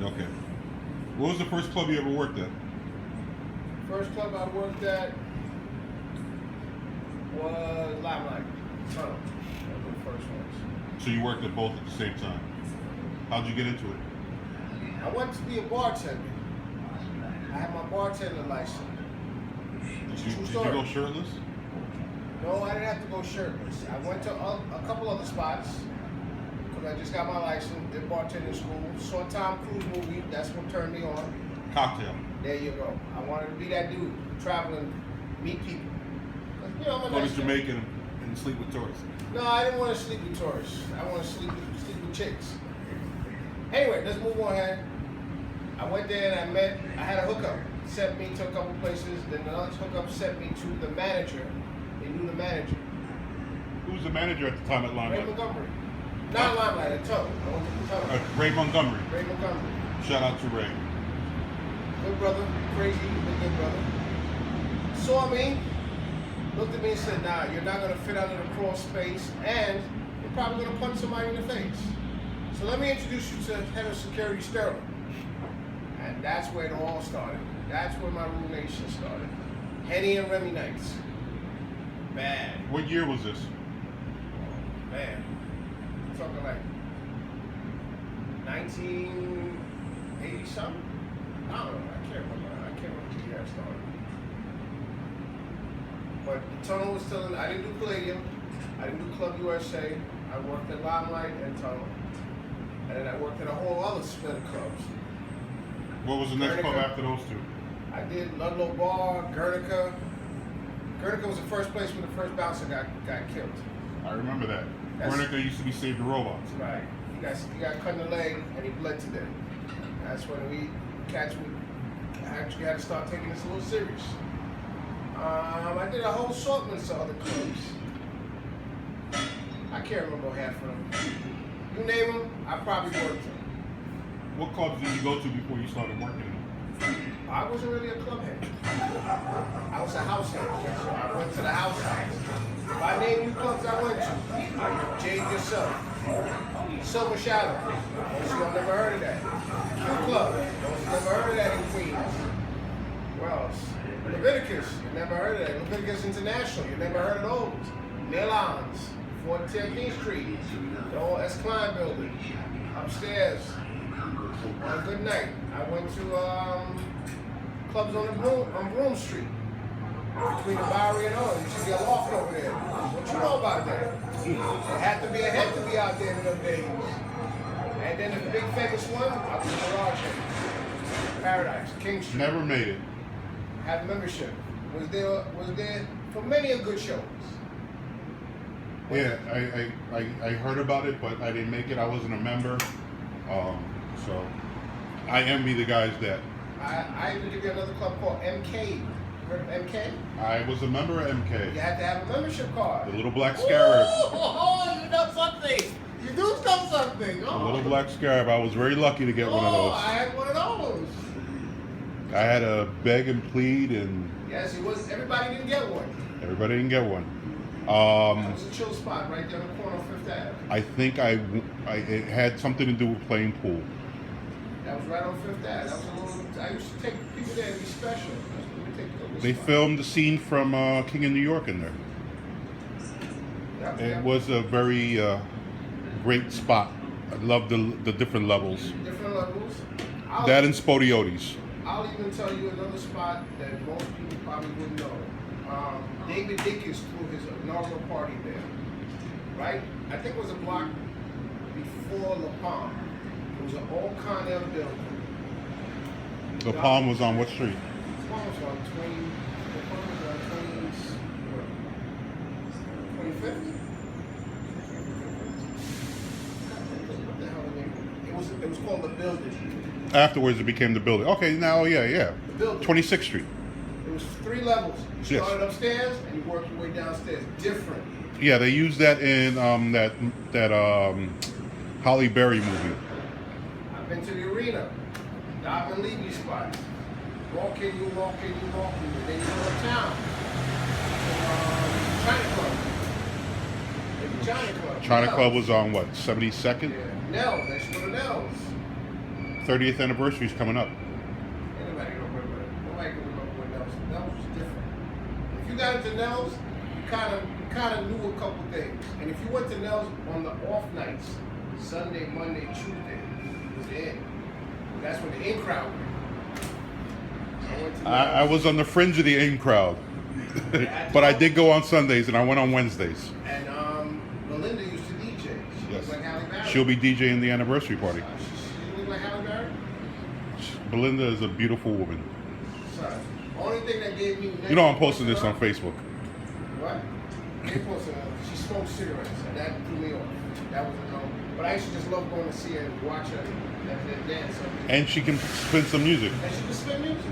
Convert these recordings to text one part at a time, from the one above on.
Okay. What was the first club you ever worked at? First club I worked at was Limelight. Tunnel. That was the first ones. So you worked at both at the same time. How'd you get into it? I went to be a bartender. I had my bartender license. Did you go shirtless? No, I didn't have to go shirtless. I went to a couple other spots because I just got my license, did bartending school, saw a Tom Cruise movie, that's what turned me on. Cocktail. There you go. I wanted to be that dude, traveling, meet people. You know, I'm a Go to nice guy. Jamaica and sleep with tourists. No, I didn't want to sleep with tourists. I want to sleep with chicks. Anyway, let's move on ahead. I went there and I had a hookup. Sent me to a couple places. Then another hookup sent me to the manager. They knew the manager. Who was the manager at the time at Ray Limelight? Montgomery. Not Limelight, at Tunnel. I went to the Tunnel. Ray Montgomery. Ray Montgomery. Shout out to Ray. Good brother. Crazy, but good brother. Saw me. Looked at me and said, nah, you're not going to fit under the crawl space, and you're probably going to punch somebody in the face. So let me introduce you to head of security Sterling. And that's where it all started. That's where my ruination started. Henny and Remy nights. Bad. What year was this? Man. I'm talking like 1980 something? I don't know. I can't remember the year I started. But the Tunnel was still in. I didn't do Palladium. I didn't do Club USA. I worked at Limelight and Tunnel. And then I worked at a whole other split of clubs. What was the next club Guernica. after those two? I did Ludlow Bar, Guernica. Guernica was the first place where the first bouncer got killed. I remember that. That's- Guernica used to be Save the Robots. Right. He got cut in the leg and he bled to death. That's when we actually had to start taking this a little serious. I did a whole assortment of other clubs. I can't remember half of them. You name them, I probably worked them. What clubs did you go to before you started working? I wasn't really a club head. I was a house head. So I went to the house. If I name you clubs I went to, Jade Yourself, Silver Shadow, most of y'all never heard of that. Q Club, most of you never heard of that in Queens. Where else? Leviticus, you never heard of that. Leviticus International, you never heard of those. Milans, 14th Street, the old S. Klein building, upstairs. On a good night, I went to clubs on Broome Street, between the Bowery and all. You should be a loft over there. What you know about that? It had to be a head to be out there in those days. And then the big famous one, I was in the Garage Head, Paradise, King Street. Never made it. Had membership. Was there for many a good shows. Yeah, I heard about it, but I didn't make it. I wasn't a member. So I envy the guys that. I even give you another club called MK. Heard of MK? I was a member of You MK. had to have a membership card. The little black scarab. Oh, you know something. You do know something. The Oh. little black scarab. I was very lucky to get one of Oh, those. I had one of those. I had to beg and plead, and Yes, it was. Everybody didn't get one. everybody didn't get one. That was a chill spot right there on the corner of Fifth Ave. I think it had something to do with playing pool. That was right on Fifth Ave. That was a little. I used to take people there to be special. Let me take you to this They spot. filmed the scene from King of New York in there. Yep, It yep. was a very great spot. I love the different levels. Different levels. That and Spodiotes. I'll even tell you another spot that most people probably wouldn't know. David Dickens threw his inaugural party there, right? I think it was a block before La Palm. It was an old Cornell building. The Palm was on what street? La Palm was on 25th? What the hell the name? It was called The Building. Afterwards, it became the building. Okay, now, yeah. The Building. 26th Street. It was 3 levels. You Yes. started upstairs and you worked your way downstairs. Different. Yeah, they used that in that Holly Berry movie. I've been to the arena. The Ivan Levy spot. Walk in, you walk in, you walk in. Then you go to town. China Club. Maybe China Club. China Nels. Club was on what, 72nd? Yeah. Nels. Next to the Nels. 30th anniversary is coming up. Anybody can remember it. Nobody can remember what Nels. Nels was different. If you got into Nels, you kind of knew a couple things. And if you went to Nels on the off nights, Sunday, Monday, Tuesday, it was the in. That's when the in crowd went. I was on the fringe of the in crowd, but I did go on Sundays and I went on Wednesdays. And Melinda used to DJ. She Yes. looked like Halle Berry. She'll be DJing the anniversary party. She looked like Halle Berry. Belinda is a beautiful woman. Sorry. Only thing that gave me. You know I'm posting this on Facebook. What? They posted. She smoked cigarettes, and that threw me off. That was a no. But I used to just love going to see her and watch her and dance. And she can spin some music. And she could spin music.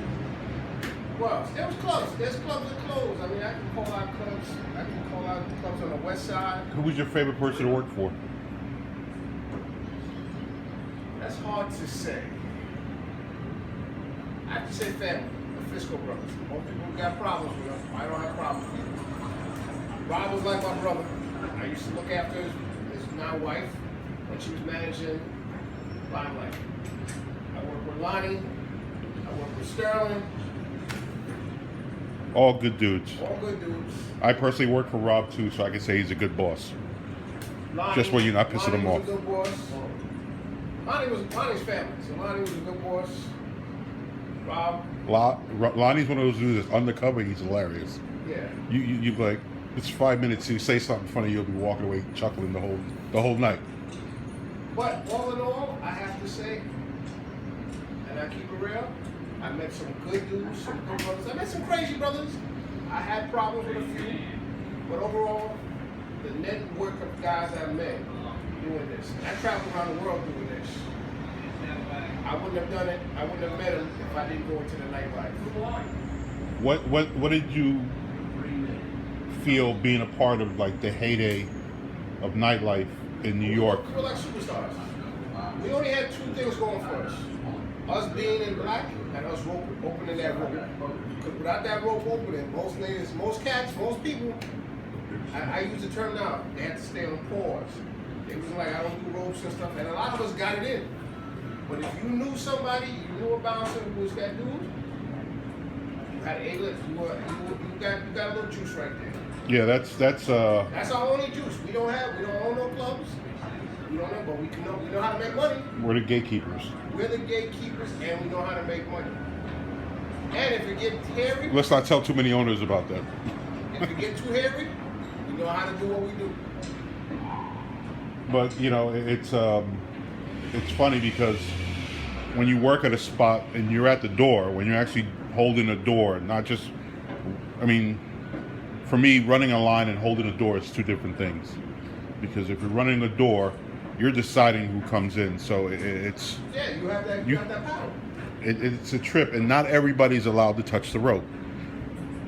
Well, there was clubs. There's clubs that closed. I mean, I can call out clubs. I can call out clubs on the west side. Who was your favorite person to work for? That's hard to say. I have to say family, the Fisco brothers. Most people got problems with them. I don't have problems with them. Rob was like my brother. I used to look after his now wife when she was managing Limelight. I worked with Lonnie. I worked with Sterling. All good dudes. All good dudes. I personally work for Rob too, so I can say he's a good boss. Lonnie, Just when you're not pissing him Lonnie off. was a good boss. Lonnie's family, so Lonnie was a good boss. Rob, Lonnie's one of those dudes that's undercover. He's hilarious. yeah. You like, it's 5 minutes. You say something funny, you'll be walking away chuckling the whole night. But all in all, I have to say, and I keep it real, I met some good dudes, some good brothers. I met some crazy brothers. I had problems with a few, but overall, the network of guys I met doing this. And I traveled around the world doing this. I wouldn't have done it. I wouldn't have met them if I didn't go into the nightlife. What did you feel being a part of like the heyday of nightlife in New York? We were like superstars. We only had two things going for us. Us being in black and us opening that rope. Because without that rope opening, most niggas, most cats, most people, I use the term now, they had to stay on pause. It was like, I don't do ropes and stuff, and a lot of us got it in. But if you knew somebody, you knew a bouncer who was that dude, you had an A-list. You got a little juice right there. Yeah, that's our only juice. We don't own no clubs. We don't know, but we know how to make money. we're the gatekeepers. We're the gatekeepers, and we know how to make money. And if it gets hairy, Let's not tell too many owners about that. if it get too hairy, we know how to do what we do. But you know, it's funny because when you work at a spot and you're at the door, when you're actually holding a door, not just, I mean, for me, running a line and holding a door is two different things. Because if you're running a door, you're deciding who comes in. So it's Yeah, you have that power. it's a trip, and not everybody's allowed to touch the rope.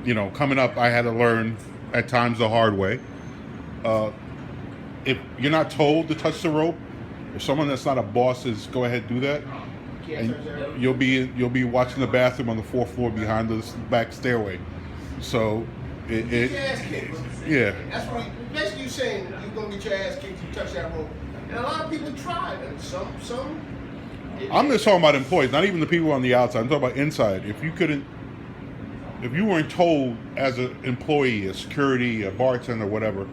You know, coming up, I had to learn at times the hard way. If you're not told to touch the rope, if someone that's not a boss says go ahead do that, and you'll be watching the bathroom on the 4th floor behind the back stairway. So Get your ass kicked. yeah. That's what basically you saying you're gonna get your ass kicked if you touch that rope. And a lot of people tried, and some. I'm just talking about employees, not even the people on the outside. I'm talking about inside. If you weren't told as an employee, a security, a bartender, whatever,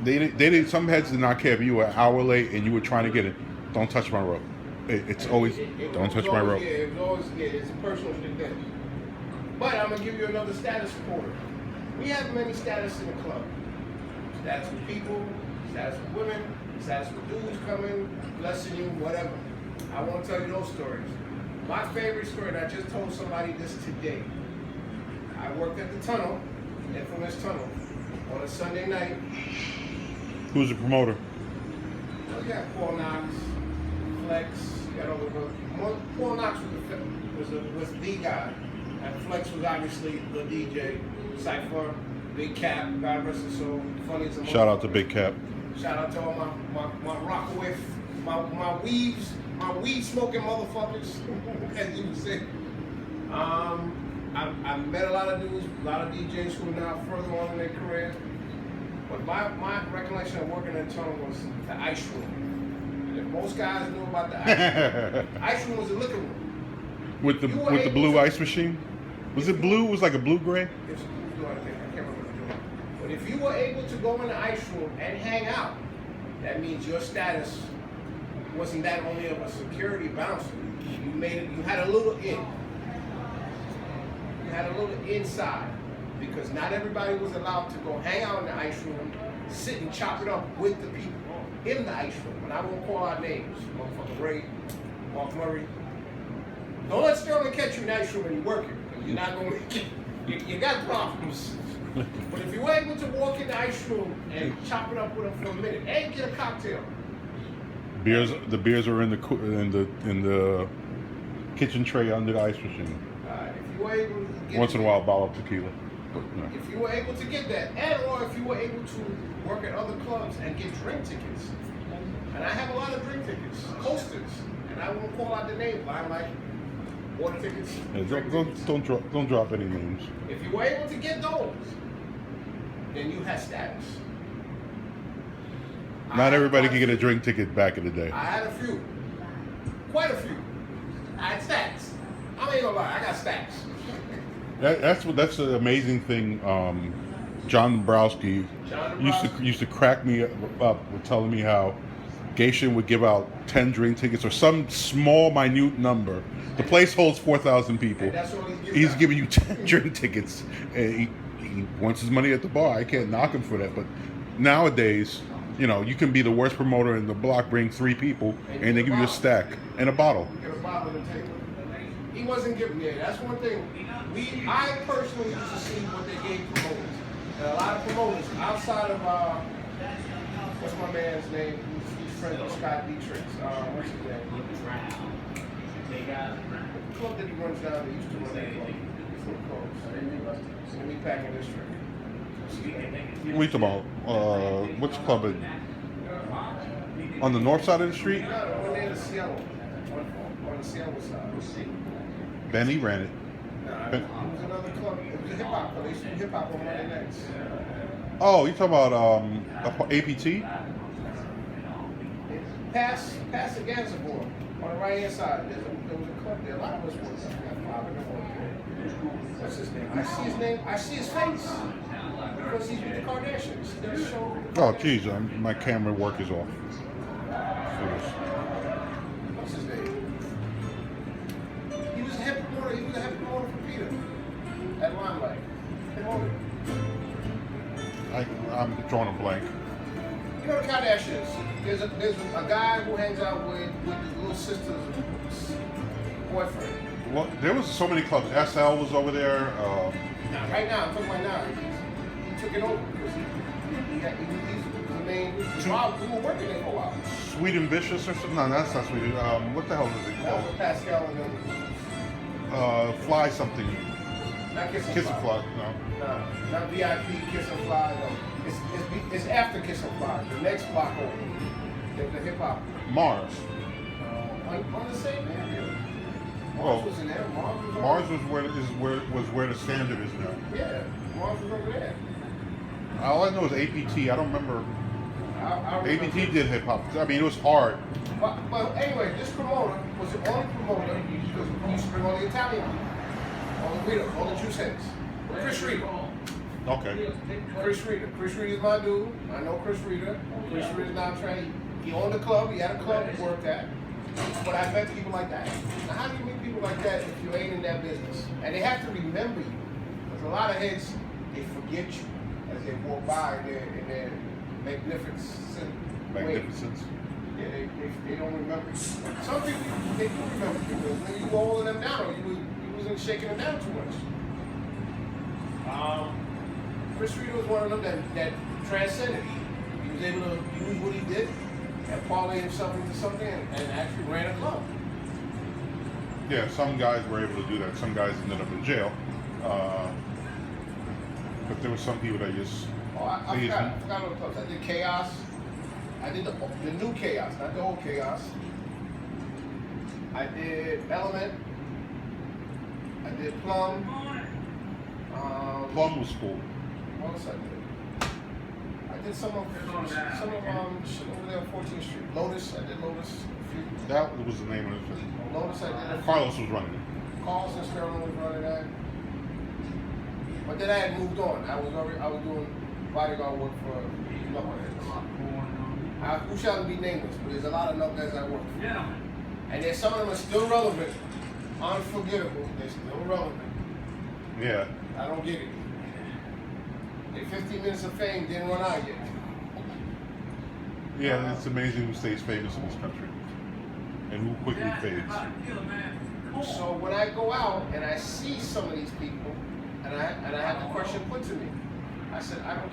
they did. Some heads did not care if you were an hour late and you were trying to get it. Don't touch my rope. It's always don't touch my rope. Yeah, it was always it's a personal thing. But I'm gonna give you another status reporter. We have many status in the club. Status with people, status with women, status with dudes coming, blessing you, whatever. I want to tell you those stories. My favorite story, and I just told somebody this today. I worked at the tunnel, infamous tunnel, on a Sunday night. Who's the promoter? Well, you got Paul Knox, Flex, you got all the people. Paul Knox was the guy. And Flex was obviously the DJ, Cypher, Big Cap, God rest his soul, funny as a Shout out to Big Cap. Shout out to all my Rockaway, my weed smoking motherfuckers, as you would say. I met a lot of dudes, a lot of DJs who are now further on in their career. But my recollection of working in tunnel was the ice room. And if Most guys knew about the ice room. Ice room was a liquor room. with the You were blue able to- ice machine. Was it blue? It was like a blue gray. It was a blue, I think. I can't remember the doing. But if you were able to go in the ice room and hang out, that means your status wasn't that only of a security bouncer. You made it. You had a little in. You had a little inside because not everybody was allowed to go hang out in the ice room, sit and chop it up with the people in the ice room. And I won't call out names. Motherfucker Ray, Mark Murray. Don't let Sterling catch you in the ice room when you're working. You're not going to. You got problems. But if you were able to walk in the ice room and chop it up with them for a minute and get a cocktail. The beers were in the kitchen tray under the ice machine. If you were able to get Once in a while, a bottle of tequila. But, no. If you were able to get that, and or if you were able to work at other clubs and get drink tickets, and I have a lot of drink tickets, coasters, and I won't call out the name, but I'm like water tickets. Yeah, drink tickets. don't drop any names. If you were able to get those, then you had status. Not everybody could get a drink ticket back in the day. I had a few, quite a few. I had stacks. I ain't gonna lie, I got stacks. That's the amazing thing. John Dombrowski used to crack me up with telling me how Geisha would give out 10 drink tickets or some small minute number. The place holds 4,000 people. And that's all He's giving you 10 drink tickets. And he wants his money at the bar. I can't knock him for that. But nowadays, you know, you can be the worst promoter in the block, bring 3 people, and they give you a stack and a bottle. Get a bottle on the table. He wasn't giving me. That's one thing. I personally used to see what they gave promoters. And a lot of promoters outside of what's my man's name? He's friends with Scott Dietrich. What's his name? The club that he runs down there used to run that club. Before it closed. In the Meatpacking District. What are you talking about? Which club? On the north side of the street? No, on near the Seattle. On the Seattle side. Benny ran it. Nah, it was another club. It was a hip hop club. They used to do hip hop on Monday nights. Oh, you talking about APT? Pass the Gansevoort on the right hand side. There was a club there. A lot of us worked there. We got 5 of them worked there. What's his name? I see his name. I see his face. Because he's with the Kardashians. Their show. Oh, geez, my camera work is off. What's his name? He was a head promoter. He was a head promoter for Peter at Limelight. Promoter. I'm drawing a blank. You know the Kardashians. There's a guy who hangs out with his little sister's boyfriend. Well, there was so many clubs. SL was over there. Now, right now, I'm talking about now. He took it over because he's the main. We were working there for a while. Sweet and Vicious or something? No, that's not Sweet. What the hell is it That was called? Pascal and them. Fly something. Not Kiss and Kiss and Fly. Fly. No. No, not VIP, Kiss and Fly. No. It's after Kiss and Fly. The next block over. The hip hop. Mars. On the same area. Oh. Mars was in there. Mars was where the standard is now. Yeah, Mars was over there. All I know is APT. I don't remember. I remember. APT did hip hop. I mean, it was hard. But anyway, this promoter was the only promoter because he used to bring all the Italian people, all the juice heads. Chris Reader. Okay. Chris Reader's my dude. I know Chris Reader. Chris Reader's not trained. He owned a club. He had a club he worked at. But I met people like that. Now, how do you meet people like that if you ain't in that business? And they have to remember you. Because a lot of heads, they forget you as they walk by in their magnificence. Magnificence. Yeah, they don't remember you. Some people, they do remember you because when you were holding them down, or you wasn't shaking them down too much. Chris Reader was one of them that transcended. He was able to use what he did and parlay himself into something and actually ran a club. Yeah, some guys were able to do that. Some guys ended up in jail. But there were some people that just... Oh, I forgot all the clubs. I did Chaos. I did the new Chaos, not the old Chaos. I did Element. I did Plum. Plum was cool. What else I did? I did some of shit over there on 14th Street. Lotus, I did Lotus. That was the name of it. Lotus, I did a Carlos was running it. Carlos and Sterling was running that. But then I had moved on. I was doing bodyguard work for knuckleheads. Who shall be nameless, but there's a lot of knuckleheads I work for. Yeah. And there's some of them are still relevant, unforgettable. They're still relevant. Yeah. I don't get it. Their 15 minutes of fame didn't run out yet. Yeah, it's amazing who stays famous in this country and who quickly fades. So when I go out and I see some of these people, and I have the question put to me, I said, I don't